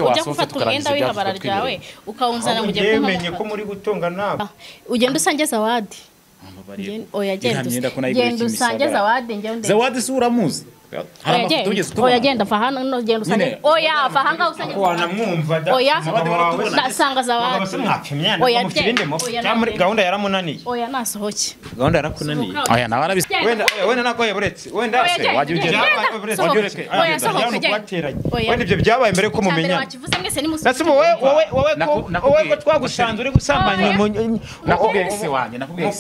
ujya gufata umwenda w'ihabara ryawe ukawunzana mu gihe yemenye ko muri gutonga nawe ugenda usange zawadi oya genda usange zawadi ngende zawadi si uramuzi oya genda va hano no genda usange oya va hanga usange wanamwumva da oya nasanga zawadi oya muri gahunda yaramunaniye oya nasohoke gahunda yarakunaniye aya nawe arabise wenda nagoye buretse wenda se wajya ugenda oya sohoke wenda ibyo byabaye mbere ko mumenya nasumo wowe ko twagusanze uri gusambanya nakubwiye se wanjye nakubwiye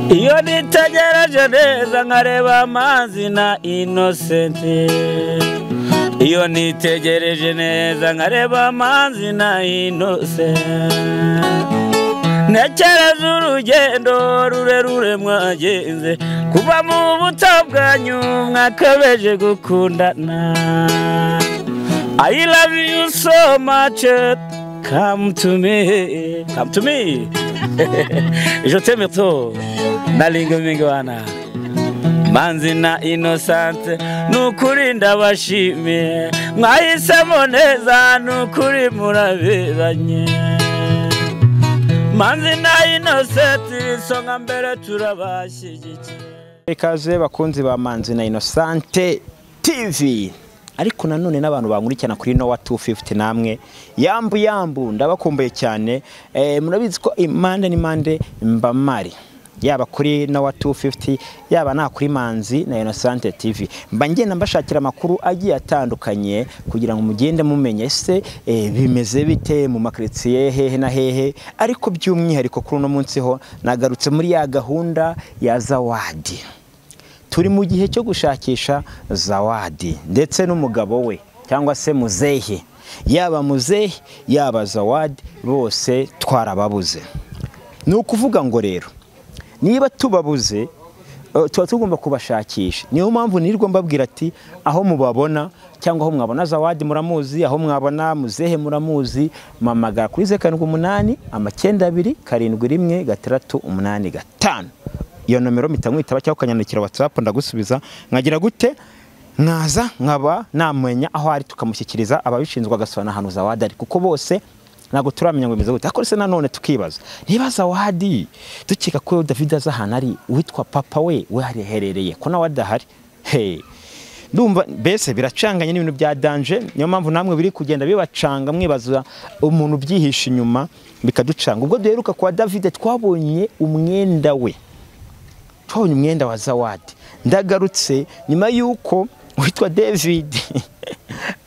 iyo nitegereje neza nkareba amazi na Innocent iyo nitegereje neza nkareba amazi na Innocent ntekereza urugendo rurerure mwagenze kuva mu buto bwanyu mwakabeje gukundana I love you so much come to me je t'aime trop nalinga mingi wana manzi na Innocent nukuri ndabashimiye mwahisemo neza nukuri murabiranye manzi na Innocent songa mbere turabashyigikiye ikaze bakunzi ba Manzi na Innocent TV ariko nanone n'abantu bankurikirana kuri Nowa 250 namwe yambu ndabakumbuye cyane murabizi ko impande mbamari yaba kuri Nowa 250 yaba na kuri Manzi na Innocent TV mba ngenda mbashakira amakuru agiye atandukanye kugira ngo mugende mumenye se bimeze bite mu makritsiye hehe na hehe ariko by'umwihariko kuri no munsi ho nagarutse muri ya gahunda ya zawadi turi mu gihe cyo gushakisha zawadi ndetse n'umugabo we cyangwa se muzehe yaba muzehe yaba zawadi bose twarababuze ni ukuvuga ngo rero niba tubabuze tuba tugomba kubashakisha niyo mpamvu nirwo mbabwira ati aho mubabona cyangwa aho mwabona zawadi muramuzi aho mwabona muzehe muramuzi mamagara kuri 08 92 71 685 iyo nomero mitamwitaba cyangwa kanyandikira WhatsApp ndagusubiza nkagira gute mwaza nkaba namenya aho ari tukamushyikiriza ababishinzwe agasona hano zawadi ari kuko bose nago turamenya ngo bimeze gute akore se nanone tukibaza niba zawadi dukeka ko David azahana ari witwa papa we hariherereye ko nawe adahari ndumva bese biracanganye n'ibintu bya danger niyo mpamvu namwe biri kugenda bibacanga mwibaza umuntu byihisha inyuma bikaducanga ubwo duheruka kwa David twabonye umwenda we umwenda wa zawadi ndagarutse nyuma yuko witwa David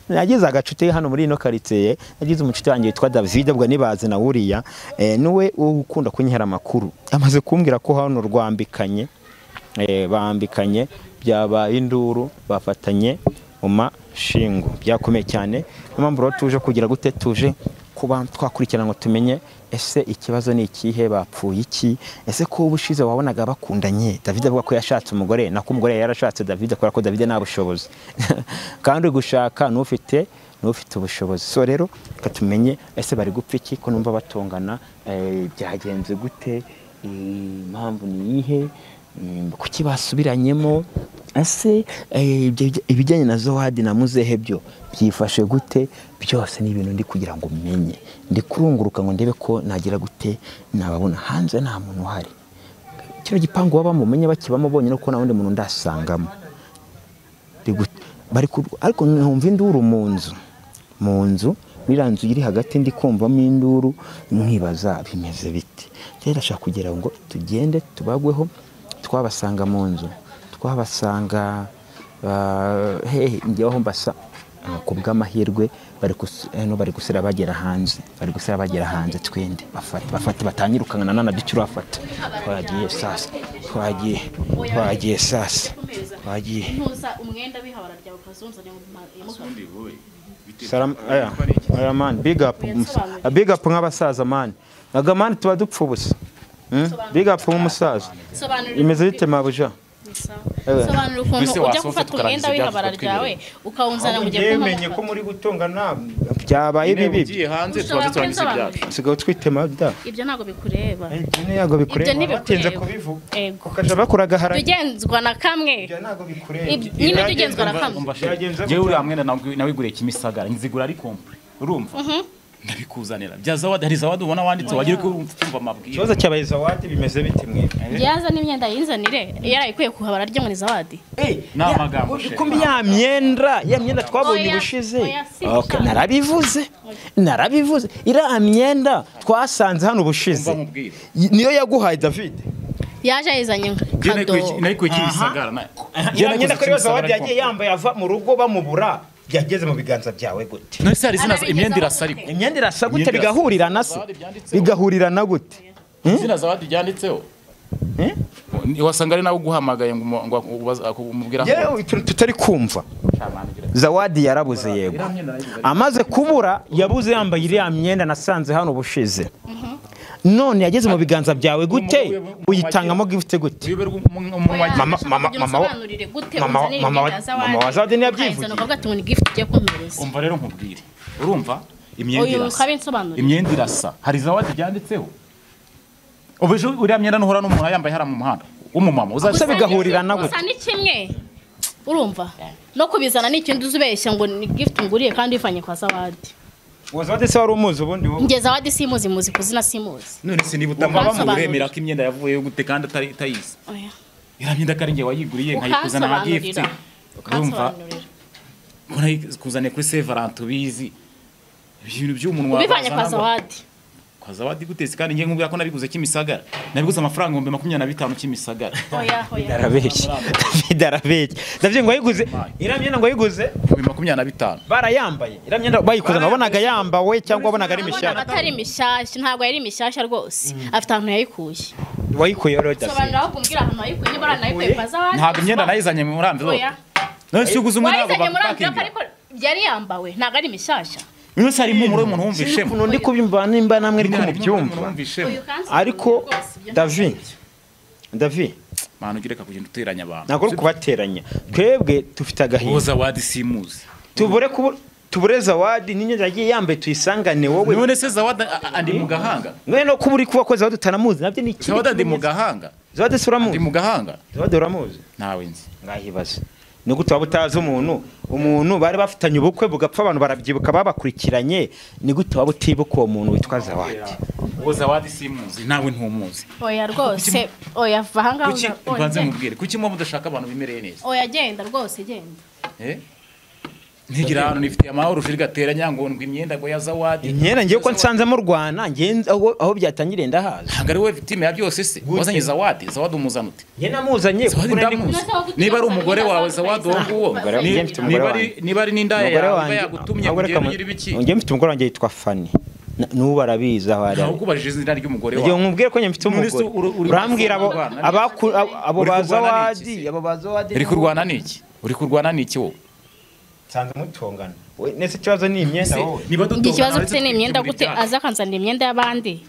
nagize agacuti hano muri ino karitsiye nagize umucuti wanjye witwa David ubwo nibaze na uriya niwe ukunda kunyihera amakuru amaze kumbwira ko hano rwambikanye bambikanye byaba induru bafatanye mu mashingo byakomeye cyane impamvu rero tuje kugira gute tuje kuba twakurikirana ngo tumenye ese ikibazo ni ikihe bapfuye iki ese ko ubushize wabonaga bakundanye David avuga ko yashatse umugore nako umugore yarashatse David akora ko David nta bushobozi kandi gushaka n'ufite ubushobozi so rero katumenye ese bari gupfa iki ko numva batongana byagenze gute impamvu ni ihe kuki basubiranyemo ase ibijyanye na zawadi na muzehe byo byifashe gute byose ni ibintu ndi kugira ngo menye ndi kurunguruka ngo ndebe ko nagira gute nababona hanze nta muntu uhari kino gipangu baba mumenye bakibamo bonyine ko nawundi muntu ndasangamo ariko nkumva induru mu nzu biranzu iri hagati ndi kumvamo induru mwibaza bimeze bite rero ashaka kugira ngo tugende tubagweho twabasanga mu nzu twabasanga ngeweho mbasa ku bw'amahirwe bari gusira bagera hanze twende bafata batanyirukana nana dukira bafata twagiye sasa umwenda w'ihabara ryawe ukazunzanya salam aya man big up nk'abasaza man nagamani tuba dupfa ubusa big up nk'umusaza imeze bite mabuja sobanura ukuntu ujya gufata umwenda w'ihabara ryawe ukawunzana mu gihe umenye ko muri gutongana byabaye bibi ugiye hanze twaje turangiza ibyacu sigaho twitema da ibyo ntago bikureba ntago bikureba batinze kubivuga ukaja bakuraga haranye tugenzwa na kamwe ibyo ntago bikureba nyine tugenzwa na kamwe jewe uri hamwe nawe gure kimisagara nzigura ari compre urumva ndabikuzanira bya zawadi hari zawadi ubona wanditse wagira ko umva amabwire ikibazo cyabaye zawadi bimeze biti mwe yaza n'imyenda yinzanire yarayikuye kuhabara ryo ngo ni zawadi n'amagambo kumbi ya myenda twabonye ubushize okay narabivuze ira myenda twasanze hano ubushize niyo yaguhaye David yaje yizanye kado narikuye kimisagara na myenda ko zawadi yagiye yambaye ava mu rugo bamubura byageze mu biganza byawe gute none se hari zina imyenda irasa ariko imyenda irasa gute bigahurirana se bigahurirana gute zina zawadi byanditseho wasanga ari nawe uguhamagaye ngo umubwira yewe tutari kumva zawadi yarabuze yego amaze kubura yabuze yambaye iriya myenda nasanze hano ubushize none yageze mu biganza byawe gute uyitangamo gifite gute mama wa Zawadi ntiyabyivugiye umva rero nkubwire urumva imyenda irasa hari zawadi byanditseho ubuje uriya myenda nuhura n'umuntu yambaye hara mu muhanda w'umumama uzaze bigahurirana gute gusa ni kimwe urumva no kubizana n'ikindi uzubeshya ngo ni gift nguriye kandi ifanye kwa Zawadi Zawadi se wari umuzi ubundi wowe nge Zawadi simuzi kuzina simuzi none se niba utamaba mu buremera ko imyenda yavuye gute kandi atari tayizi oya ira myenda kari nge wayiguriye nkayikuzana nka gift urumva kuzane kuri Saint Valentin bizi ibintu by'umuntu ubivanye kwa Zawadi Zawadi gutese kandi ngiye nkubwira ko nabiguze kimisagara nabiguze amafaranga 25 kimisagara oya darabeshye ndavye ngo yiguze iramyenda ngo yiguze 25 barayambaye iramyenda bayikuza nabonaga yambawe cyangwa wabonaga ari mishyashya atari mishyashya ntabwo yari mishyashya rwose afite ahantu yayikuye wayikuye rero sobanura aho kumbwira ahantu yayikuye niba nayikuye kwa Zawadi ntabwo imyenda nayizanye mu ramviro none se uguze umuntu ntabwo bakakindi ariko byari yambawe ntabwo ari mishyashya Uno sari impumuro y'umuntu wumvishe kuno ndi kubyumva nimba namwe ari mu byumva ariko David manu gireka kugenda uteranya abantu nako kubateranya twebwe dufite agahinda Zawadi simuzi tubure Zawadi n'inyenyeri yagiye yambaye tuyisangane wowe none se Zawadi andi mu gahanga none no kuba uri kuba ko Zawadi utanamuzi nabyo ni Zawadi andi mu gahanga Zawadi suramuzi andi mu gahanga Zawadi uramuzi nawe nzi ngahibaza Nugutu wabutaza umuntu bari bafitanye ubukwe bugapfa abantu barabyibuka babakurikiranye ni gute wabutibuka uwo muntu witwa Zawadi Zawadi simuzi nawe ntumuzi oya rwose oya vahanga ubanze mubwire kuki mwe mudashaka abantu bimereye neza oya genda rwose genda ntigira hano nifite amahoro ushiri gateranya ngo imyenda ngo ya Zawadi imyenda ngiye ko nsanze mu Rwanda ngenze aho byatangiriye ndahaza ntabwo ari we victime ya byose se wazanye Zawadi umuzanute nge namuzanye niba ari umugore wawe Zawadi wo niba ari n'indaya yawe yagutumye kugira ibiki nge mfite umugore wanjye yitwa Fanny nubu barabiza aho ari ntabwo ubajije izina ry'umugore wawe nge nkubwire ko nge mfite umugore urambwira abo bazawadi uri kurwana n'iki wowe sanze mutongana we nese kibazo ni imyenda wowe ikibazo gute ni imyenda gute aza kanzanira imyenda y'abandi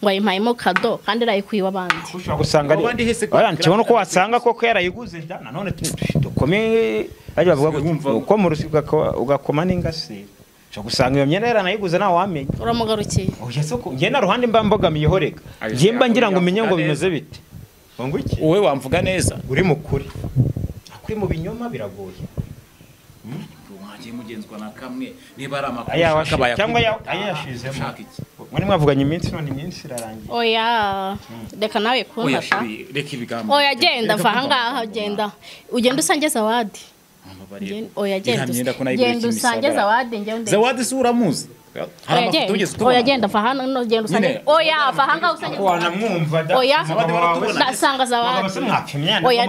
ngo ayimpayemo kado kandi arayikuye abandi ushobora gusanga ari oya ntibona ko wasanga koko yarayiguze nanone dukomeye ajya bavuga uko mu rusika ugakoma n'ingasi cyo gusanga iyo myenda yaranayiguze nawe wamenye uramugarukiye oya soko nge na ruhande mbambogamiyeho rega nge mba ngira ngo umenye ngo bimeze bite ngo iki wowe wamvuga neza uri mukuri akuri mu binyoma biragoye mugenzwa na kamwe niba ari amakuru akabaya cyangwa ayashizemo mwani mwavuganye iminsi none iminsi irarangiye oya reka nawe kuntata reka ibigambo oya genda vahangaha genda ugenda usange Zawadi oya genda usange Zawadi Zawadi si uramuzi oya genda vahana no genda usange oya vahanga usange wanamwumva da oya nasanga Zawadi oya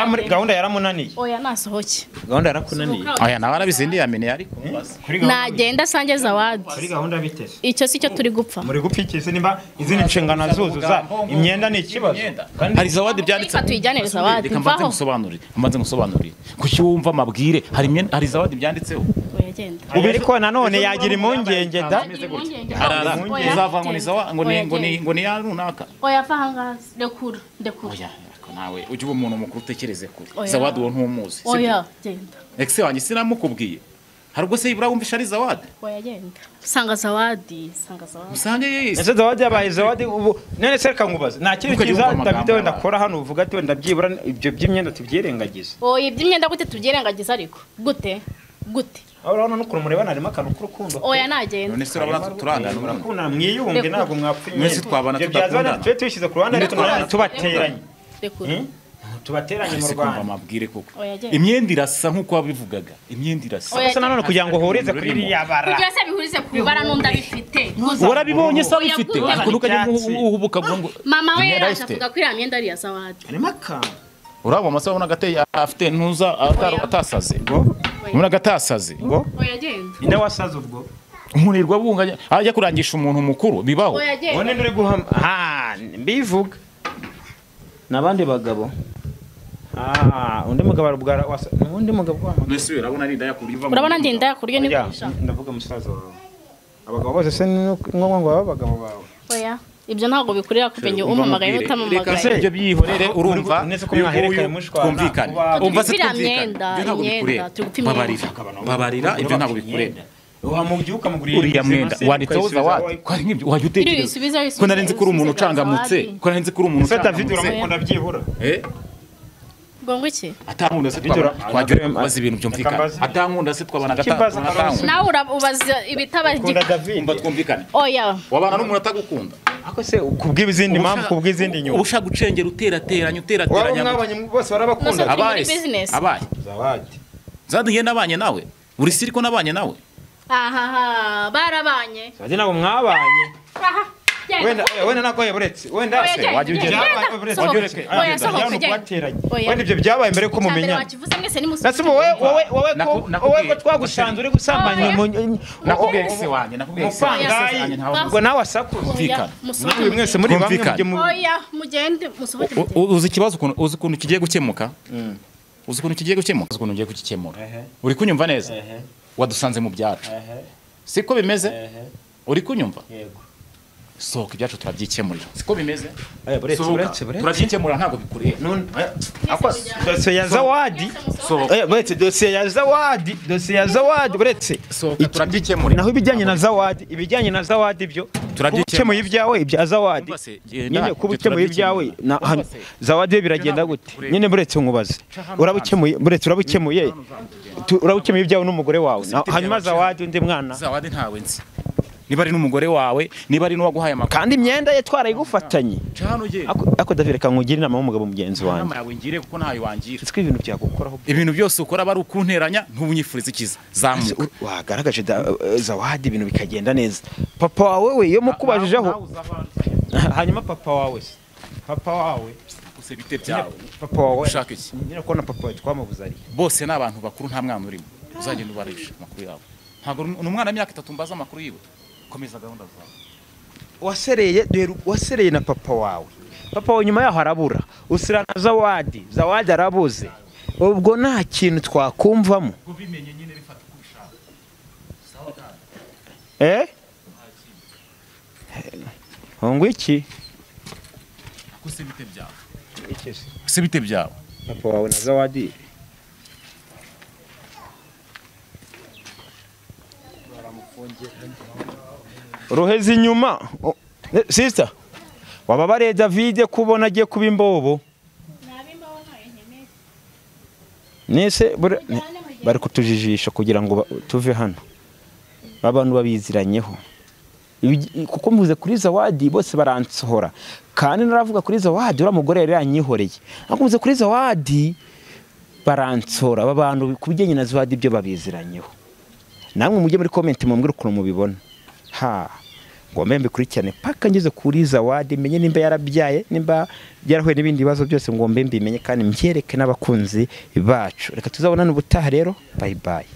muri gahunda yaramunaniye oya nasohoke gahunda yarakunaniye oya nawe arabisindiye amene ariko nagenda sange Zawadi kuri gahunda bitese icyo si cyo turi gupfa muri gupfikise nimba izindi nshingano zuzuza imyenda ni ikibazo hari Zawadi byanditse tuyijyanire Zawadi mbanze musobanurire kuki wumva amabwire hari Zawadi byanditseho oya genda ubiri ko nanone yagira impungenge da uzava ngo ni Zawadi ngo ni ya runaka oya vahanga ndekura oya nawe ujye uba umuntu mukuru utekereze kure Zawadi uwo ntumuzi oya genda exe wanjye sinamukubwiye hari ubwo se ibura wumvisha ari Zawadi oya genda sanga Zawadi musange yese ese Zawadi yabaye Zawadi ubu none se reka nkubaza nta kintu cyiza David wenda akora hano uvuga ati wenda byibura ibyo by'imyenda tubyirengagiza oya iby'imyenda gute tubyirengagiza ariko gute urabona n'ukuntu murebana harimo akantu k'urukundo oya nagenda none se urabona turangana murakunda mwiyunge ntabwo mwapfa mwese twabana tudakundana twe twishyize ku ruhande ariko tubateranye tubateranye mu Rwanda Rwanda amabwire koko imyenda irasa nkuko wabivugaga imyenda irasa ese nanone kugira ngo uhurize kuri iriya bara kugira se bihurize ku bara n'unda bifite warabibonye se bifite ariko nukajya uhubuka ngo mama we yaravuga ko iriya myenda ari ya Zawadi harimo akantu urabo amasaha ubona gateye afite ntuza atasaze ubona gatasaze oya genda inde wasaze ubwo umurirwa bunganya ajya kurangisha umuntu mukuru bibaho oya genda wone ndure guhama mbivuga nabandi bagabo undi mugabo arubwara wasa undi mugabo kwa nese urabona ari ndayakuriye urabona ndi ndayakuriye ni bisha ndavuga musaza wawe abagabo bose se ngo ngo abagabo bawe oya ibyo ntabwo bikurira kupenye umamagaye utamamagaye ibyo byihorere urumva nese ko mwaherekanye mushwana kumvikana umva se imyenda babarira ibyo ntabwo bikurira wamubyuka muguriye uriya mwenda wanditseho Zawadi ko ari nk'ibyo wajya utekereza ko narenze kuri umuntu ucangamutse ko narenze kuri umuntu David uramukunda byihura ngo iki atankunda se twagira bazi ibintu byumvikana atankunda se twabana gatatu nawe ubaza ibitabagira umva twumvikane oya wabana n'umuntu atagukunda ako se kubw'izindi mpamvu kubw'izindi nyuma ubushaka gucengera uterateranya mwabanye bose barabakunda abaye Zawadi Zawadi nabanye nawe uri siriko nabanye nawe aha barabanye Zawadi nabo mwabanye wenda nagoye buretse wenda se wajya wenda ibyo byabaye mbere ko mumenya nase wowe ko twagusanze uri gusambanya nakubwiye se wanjye nakubwiye se ngo nawe asakuza mwese muri bamwe oya mugende musohoke uzi ikibazo uzi ukuntu kigiye gukemuka uzi ukuntu kigiye gukemuka uzi ukuntu ugiye kugikemura uri kunyumva neza wadusanze mu byacu siko bimeze uri kunyumva yego sohoka ibyacu turabyikemurira siko bimeze turabyikemura ntabwo bikureye dosiye ya Zawadi buretse dosiye ya Zawadi buretse turabyikemurira naho ibijyanye na Zawadi byo turabyikemuye ibyawe ibya Zawadi nyine kuba ukemuye ibyawe Zawadi biragenda gute nyine buretse nkubaze urabukemuye ibyawe n'umugore wawe hanyuma Zawadi undi mwana Zawadi ntawe nzi niba ari n'umugore wawe niba ari n'uwaguhaye amakuru kandi imyenda ye twarayigufatanye ako David reka nkugire inama y'umugabo mugenzi wanjye inama yawe ngire kuko ntayo wangira siko ibintu byagukoraho ibintu byose ukora bari ukunteranya ntubunyifuriza ikiza zamuka wagaragaje Zawadi ibintu bikagenda neza papa wawe we iyo mukubajijeho hanyuma papa wawe use bite byawe papa wawe ushaka iki nyine ko na papa wawe twamubuza ari bose n'abantu bakuru nta mwana urimo uzagenda ubarisha amakuru yawe ntabwo umwana w'imyaka 3 mbaza amakuru yiwe komeza gahunda zawe wasereye na papa wawe nyuma yaho arabura usira na Zawadi arabuze ubwo nta kintu twakumvamo ubimenye nyine bifata kubishaka sawa ngo iki akuse bite byawe se bite byawe papa wawe na Zawadi Rohezi inyuma sister wababare David kubona agiye kuba imbobo nese bari kutujijisha kugira ngo tuve hano abantu babiziranyeho kuko mvuze kuri Zawadi bose baransohora kandi naravuga kuri Zawadi uramugore yari yanyihoreye akumvuze kuri Zawadi baransora aba bantu kubijyanye na Zawadi byo babiziranyeho namwe mujye muri comment mumbwira ukuntu mubibona ngo mbembe kurikirane paka ngeze kuri Zawadi menye nimba yarabyaye nimba byarahuye n'ibindi bibazo byose ngo mbembe menye kandi mbyereke n'abakunzi bacu reka tuzabonana ubutaha rero bye bye